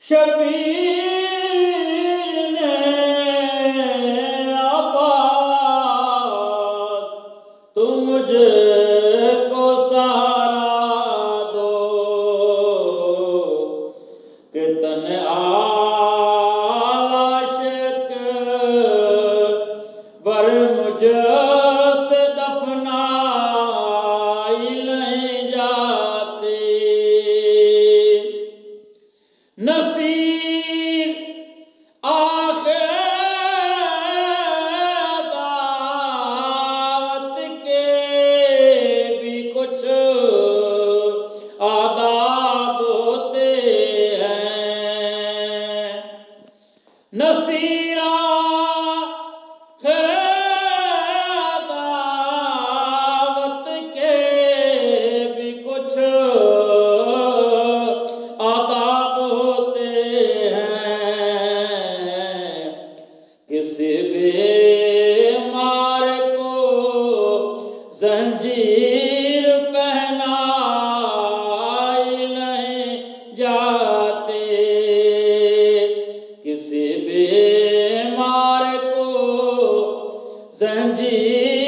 شبیر نے عباس تم مجھ کو سہارا دو کہ عاشق بر مجھ سے دفنائی نہیں جاتی نصیر آخر دعوت کے بھی کچھ آداب ہوتے ہیں نصیر آخر دعوت کے بھی کچھ آداب ہوتے ہیں کسی بیمار کو زنجیر پہنائی نہیں جاتی کسی بیمار کو زنجیر